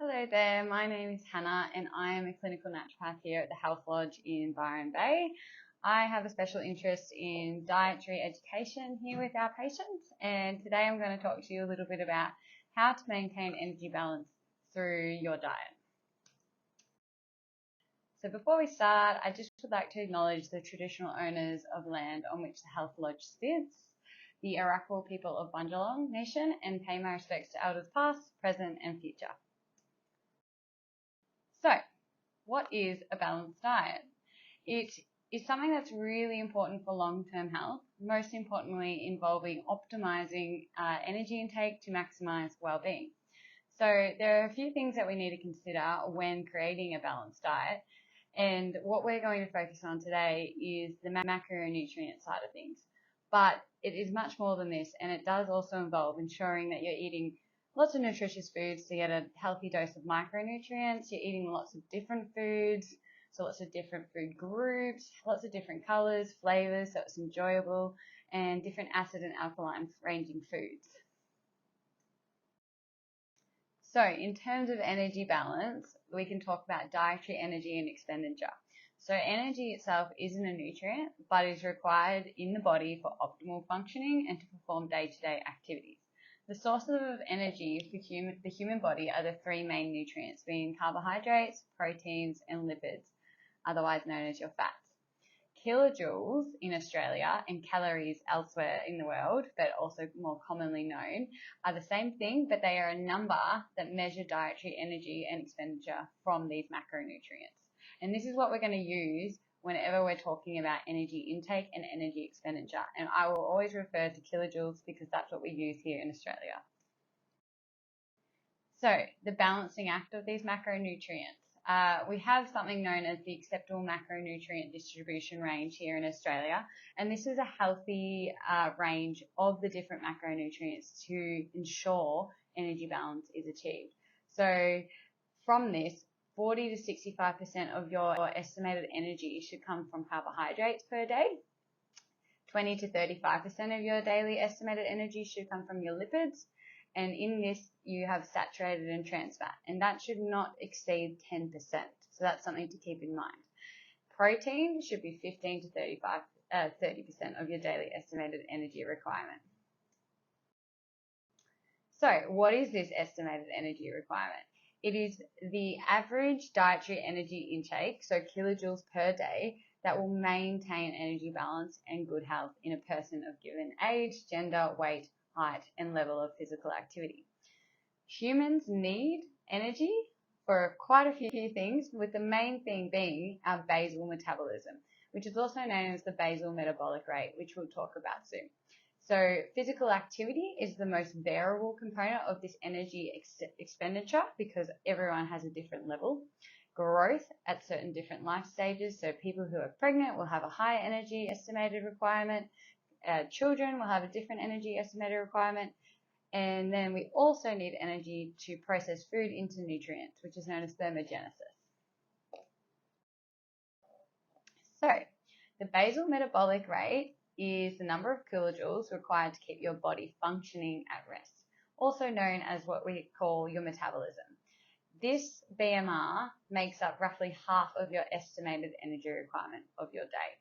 Hello there, my name is Hannah and I am a clinical naturopath here at the Health Lodge in Byron Bay. I have a special interest in dietary education here with our patients, and today I'm going to talk to you a little bit about how to maintain energy balance through your diet. So before we start, I just would like to acknowledge the traditional owners of land on which the Health Lodge sits, the Arakwal people of Bundjalung Nation, and pay my respects to elders past, present and future. So, what is a balanced diet? It is something that's really important for long-term health, most importantly involving optimizing energy intake to maximize well-being. So there are a few things that we need to consider when creating a balanced diet, and what we're going to focus on today is the macronutrient side of things. But it is much more than this, and it does also involve ensuring that you're eating lots of nutritious foods to get a healthy dose of micronutrients. You're eating lots of different foods, so lots of different food groups, lots of different colors, flavors, so it's enjoyable, and different acid and alkaline ranging foods. So in terms of energy balance, we can talk about dietary energy and expenditure. So energy itself isn't a nutrient, but is required in the body for optimal functioning and to perform day-to-day activities. The sources of energy for the human body are the three main nutrients, being carbohydrates, proteins, and lipids, otherwise known as your fats. Kilojoules in Australia and calories elsewhere in the world, but also more commonly known, are the same thing, but they are a number that measure dietary energy and expenditure from these macronutrients. And this is what we're going to use whenever we're talking about energy intake and energy expenditure. And I will always refer to kilojoules because that's what we use here in Australia. So the balancing act of these macronutrients. We have something known as the acceptable macronutrient distribution range here in Australia, and this is a healthy range of the different macronutrients to ensure energy balance is achieved. So from this, 40 to 65% of your estimated energy should come from carbohydrates per day. 20 to 35% of your daily estimated energy should come from your lipids. And in this, you have saturated and trans fat, and that should not exceed 10%. So that's something to keep in mind. Protein should be 15 to 30% of your daily estimated energy requirement. So what is this estimated energy requirement? It is the average dietary energy intake, so kilojoules per day, that will maintain energy balance and good health in a person of given age, gender, weight, height, and level of physical activity. Humans need energy for quite a few things, with the main thing being our basal metabolism, which is also known as the basal metabolic rate, which we'll talk about soon. So physical activity is the most variable component of this energy expenditure because everyone has a different level. Growth at certain different life stages, so people who are pregnant will have a higher energy estimated requirement. Children will have a different energy estimated requirement. And then we also need energy to process food into nutrients, which is known as thermogenesis. So the basal metabolic rate is the number of kilojoules required to keep your body functioning at rest, also known as what we call your metabolism. This BMR makes up roughly half of your estimated energy requirement of your day.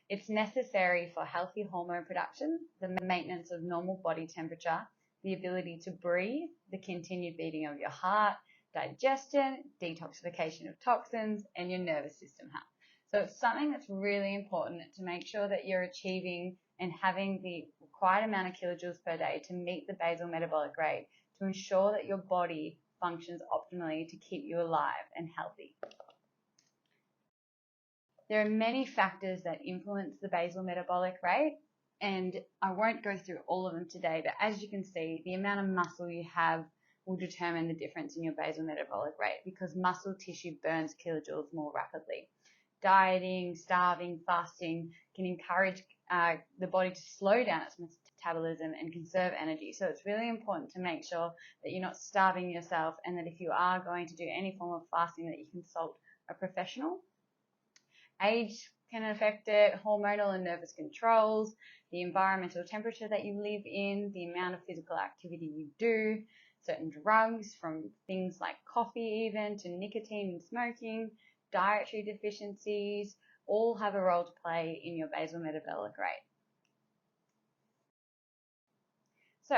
It's necessary for healthy hormone production, the maintenance of normal body temperature, the ability to breathe, the continued beating of your heart, digestion, detoxification of toxins, and your nervous system health. So it's something that's really important to make sure that you're achieving and having the required amount of kilojoules per day to meet the basal metabolic rate to ensure that your body functions optimally to keep you alive and healthy. There are many factors that influence the basal metabolic rate, and I won't go through all of them today, but as you can see, the amount of muscle you have will determine the difference in your basal metabolic rate because muscle tissue burns kilojoules more rapidly. Dieting, starving, fasting can encourage the body to slow down its metabolism and conserve energy. So it's really important to make sure that you're not starving yourself, and that if you are going to do any form of fasting, that you consult a professional. Age can affect it, hormonal and nervous controls, the environmental temperature that you live in, the amount of physical activity you do, certain drugs, from things like coffee even to nicotine and smoking, dietary deficiencies, all have a role to play in your basal metabolic rate. So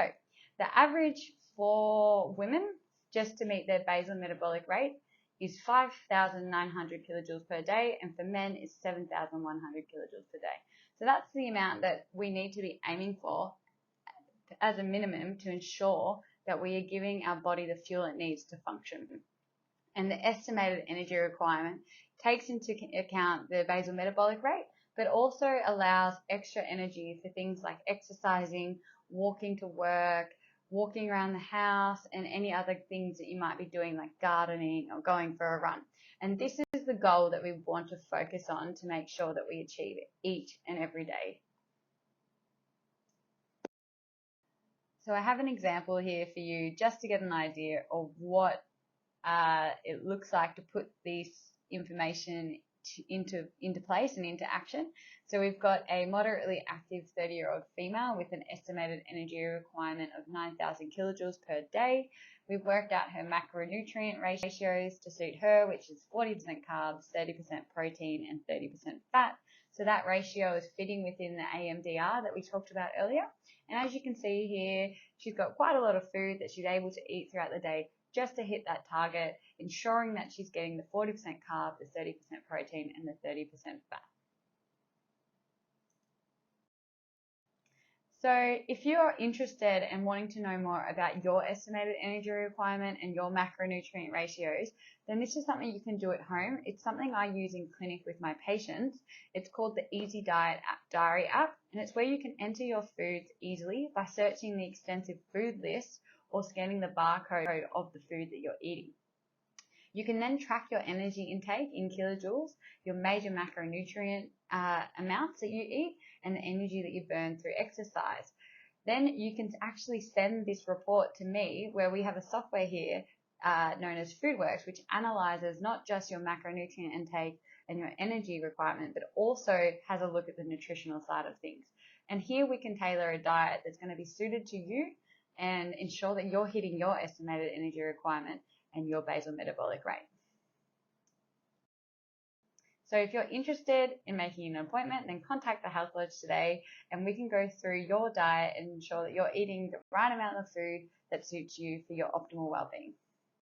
the average for women, just to meet their basal metabolic rate, is 5,900 kilojoules per day, and for men is 7,100 kilojoules per day. So that's the amount that we need to be aiming for as a minimum to ensure that we are giving our body the fuel it needs to function. And the estimated energy requirement takes into account the basal metabolic rate, but also allows extra energy for things like exercising, walking to work, walking around the house, and any other things that you might be doing like gardening or going for a run. And this is the goal that we want to focus on to make sure that we achieve each and every day. So I have an example here for you just to get an idea of what it looks like to put this information into place and into action. So we've got a moderately active 30-year-old female with an estimated energy requirement of 9,000 kilojoules per day. We've worked out her macronutrient ratios to suit her, which is 40% carbs, 30% protein, and 30% fat. So that ratio is fitting within the AMDR that we talked about earlier. And as you can see here, she's got quite a lot of food that she's able to eat throughout the day just to hit that target, ensuring that she's getting the 40% carb, the 30% protein, and the 30% fat. So if you're interested and wanting to know more about your estimated energy requirement and your macronutrient ratios, then this is something you can do at home. It's something I use in clinic with my patients. It's called the Easy Diary app, and it's where you can enter your foods easily by searching the extensive food list or scanning the barcode of the food that you're eating. You can then track your energy intake in kilojoules, your major macronutrient amounts that you eat, and the energy that you burn through exercise. Then you can actually send this report to me, where we have a software here known as FoodWorks, which analyzes not just your macronutrient intake and your energy requirement, but also has a look at the nutritional side of things. And here we can tailor a diet that's going to be suited to you and ensure that you're hitting your estimated energy requirement and your basal metabolic rate. So if you're interested in making an appointment, then contact the Health Lodge today, and we can go through your diet and ensure that you're eating the right amount of food that suits you for your optimal well-being.